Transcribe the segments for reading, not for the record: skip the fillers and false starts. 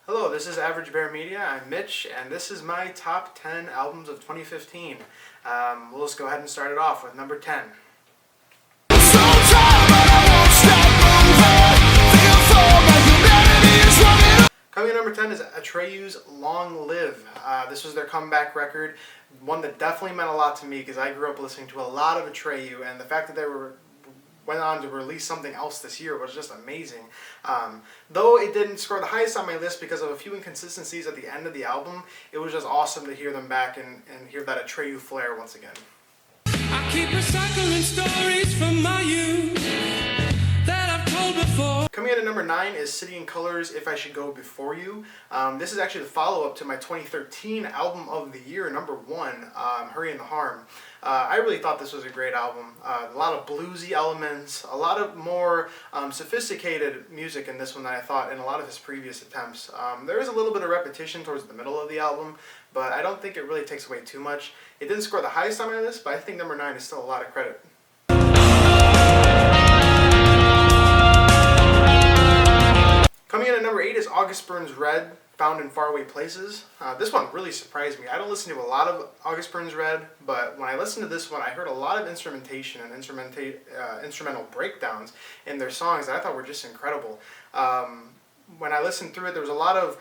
Hello, this is Average Bear Media. I'm Mitch, and this is my top 10 albums of 2015. We'll just go ahead and start it off with number 10. Coming in number 10 is Atreyu's Long Live. This was their comeback record, one that definitely meant a lot to me because I grew up listening to a lot of Atreyu, and the fact that they went on to release something else this year was just amazing. Though it didn't score the highest on my list because of a few inconsistencies at the end of the album, it was just awesome to hear them back and hear that Atreyu flair once again. I keep recycling stories from my youth that I've told before. Coming in at number 9 is City and Colors, If I Should Go Before You. This is actually the follow-up to my 2013 album of the year, number 1, Hurry and the Harm. I really thought this was a great album. A lot of bluesy elements, a lot of more sophisticated music in this one than I thought in a lot of his previous attempts. There is a little bit of repetition towards the middle of the album, but I don't think it really takes away too much. It didn't score the highest on my list, but I think number 9 is still a lot of credit. Coming in at number 8 is August Burns Red, Found in Faraway Places. This one really surprised me. I don't listen to a lot of August Burns Red, but when I listened to this one, I heard a lot of instrumentation and instrumental breakdowns in their songs that I thought were just incredible. When I listened through it, there was a lot of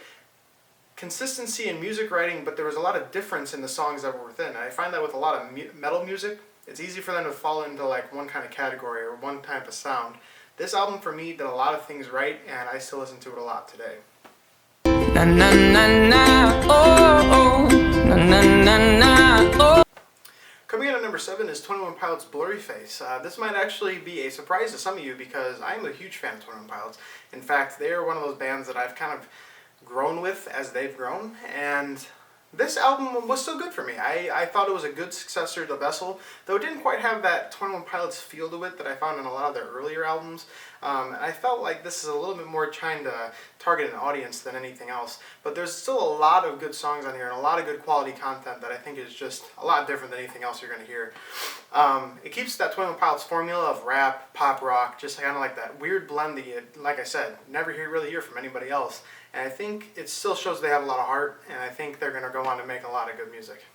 consistency in music writing, but there was a lot of difference in the songs that were within. I find that with a lot of metal music, it's easy for them to fall into like one kind of category or one type of sound. This album for me did a lot of things right, and I still listen to it a lot today. Na, na, na, na, oh, oh. Na, na, na, na, oh. Coming in at number 7 is 21 Pilots' Blurryface. This might actually be a surprise to some of you because I'm a huge fan of 21 Pilots. In fact, they are one of those bands that I've kind of grown with as they've grown, and this album was still good for me. I thought it was a good successor to Vessel, though it didn't quite have that 21 Pilots feel to it that I found in a lot of their earlier albums. And I felt like this is a little bit more trying to target an audience than anything else. But there's still a lot of good songs on here and a lot of good quality content that I think is just a lot different than anything else you're going to hear. It keeps that 21 Pilots formula of rap, pop rock, just kind of like that weird blend that you, like I said, never really hear from anybody else. And I think it still shows they have a lot of heart, and I think they're going to go on to make a lot of good music.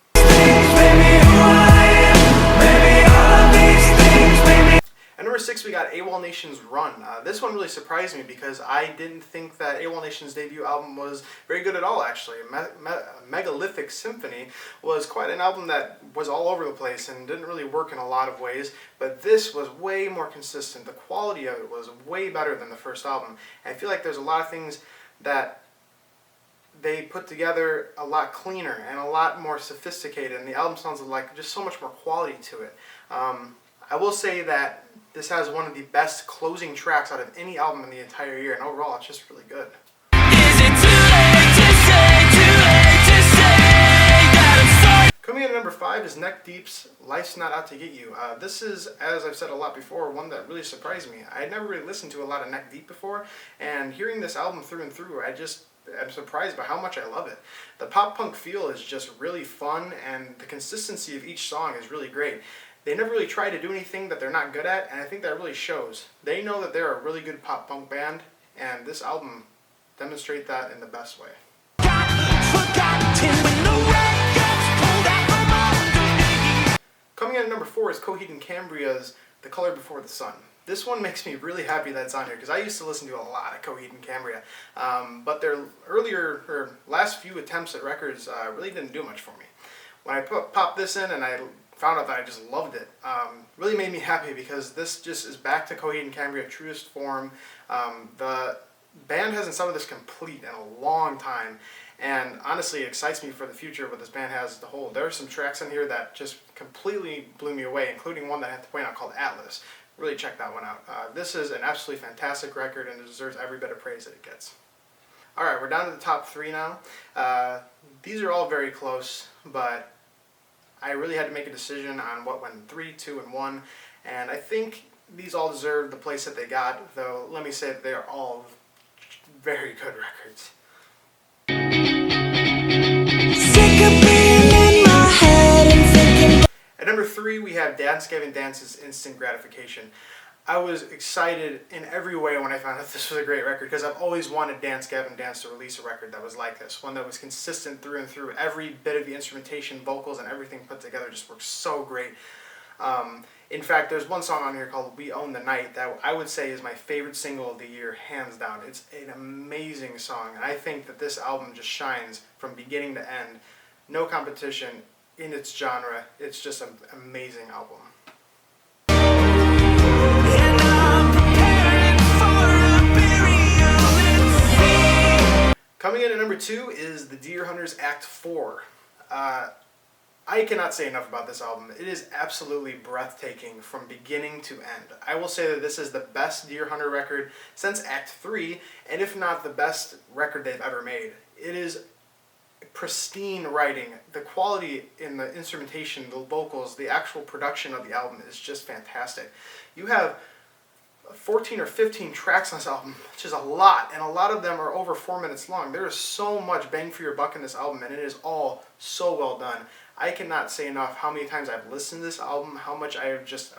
At number 6, we got AWOL Nation's Run. This one really surprised me because I didn't think that AWOL Nation's debut album was very good at all, actually. Megalithic Symphony was quite an album that was all over the place and didn't really work in a lot of ways, but this was way more consistent. The quality of it was way better than the first album. And I feel like there's a lot of things that they put together a lot cleaner and a lot more sophisticated, and the album sounds like just so much more quality to it. I will say that this has one of the best closing tracks out of any album in the entire year, and overall it's just really good. Coming in at number 5 is Neck Deep's Life's Not Out to Get You. This is, as I've said a lot before, one that really surprised me. I had never really listened to a lot of Neck Deep before, and hearing this album through and through, I'm surprised by how much I love it. The pop-punk feel is just really fun, and the consistency of each song is really great. They never really try to do anything that they're not good at, and I think that really shows. They know that they're a really good pop-punk band, and this album demonstrates that in the best way. Coming in at number 4 is Coheed and Cambria's The Color Before the Sun. This one makes me really happy that it's on here because I used to listen to a lot of Coheed and Cambria, but their last few attempts at records really didn't do much for me. When I popped this in and I found out that I just loved it, really made me happy because this just is back to Coheed and Cambria truest form. The band hasn't sounded this complete in a long time, and honestly it excites me for the future of what this band has to hold. There are some tracks in here that just completely blew me away, including one that I have to point out called Atlas. Really check that one out. This is an absolutely fantastic record and it deserves every bit of praise that it gets. Alright, we're down to the top 3 now. These are all very close, but I really had to make a decision on what went in 3, 2, and 1, and I think these all deserve the place that they got, though let me say that they are all very good records. At number 3, we have Dance Gavin Dance's Instant Gratification. I was excited in every way when I found out this was a great record, because I've always wanted Dance Gavin Dance to release a record that was like this, one that was consistent through and through. Every bit of the instrumentation, vocals, and everything put together just works so great. In fact, there's one song on here called We Own the Night that I would say is my favorite single of the year, hands down. It's an amazing song, and I think that this album just shines from beginning to end. No competition in its genre. It's just an amazing album. Coming in at number 2 is The Deer Hunters Act 4. I cannot say enough about this album. It is absolutely breathtaking from beginning to end. I will say that this is the best Deer Hunter record since Act 3, and if not the best record they've ever made. It is pristine writing. The quality in the instrumentation, the vocals, the actual production of the album is just fantastic. You have 14 or 15 tracks on this album, which is a lot, and a lot of them are over 4 minutes long. There is so much bang for your buck in this album, and it is all so well done. I cannot say enough how many times I've listened to this album, how much I have just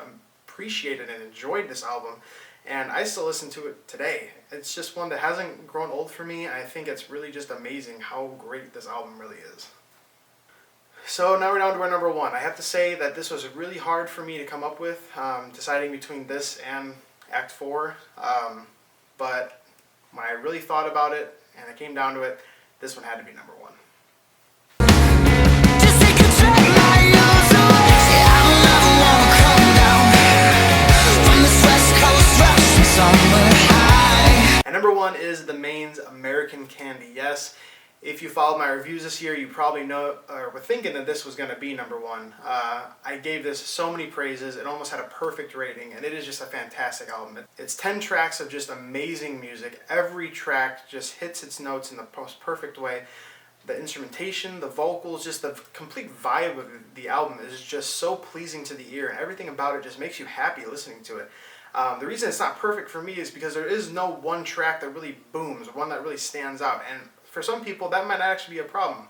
appreciated and enjoyed this album, and I still listen to it today. It's just one that hasn't grown old for me, and I think it's really just amazing how great this album really is. So now we're down to our number 1. I have to say that this was really hard for me to come up with, deciding between this and Act 4, but when I really thought about it and it came down to it, this one had to be number 1. And number 1 is The Maine's American Candy. Yes, if you followed my reviews this year, you probably know or were thinking that this was going to be number 1. I gave this so many praises. It almost had a perfect rating, and it is just a fantastic album. It's 10 tracks of just amazing music. Every track just hits its notes in the most perfect way. The instrumentation, the vocals, just the complete vibe of the album is just so pleasing to the ear, and everything about it just makes you happy listening to it. The reason it's not perfect for me is because there is no one track that really booms, or one that really stands out, and for some people that might actually be a problem.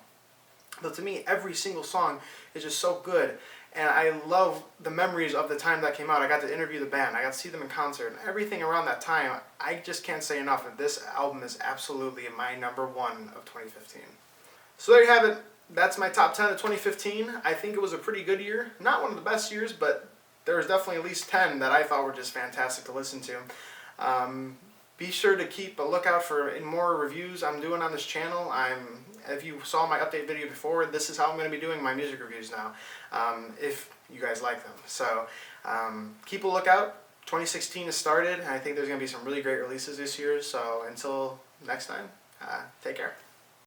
But to me, every single song is just so good, and I love the memories of the time that came out. I got to interview the band, I got to see them in concert, and everything around that time. I just can't say enough that this album is absolutely my number 1 of 2015. So there you have it. That's my top 10 of 2015. I think it was a pretty good year. Not one of the best years, but there was definitely at least 10 that I thought were just fantastic to listen to. Be sure to keep a lookout for more reviews I'm doing on this channel. If you saw my update video before, this is how I'm going to be doing my music reviews now, if you guys like them. So keep a lookout. 2016 has started, and I think there's going to be some really great releases this year. So until next time, take care.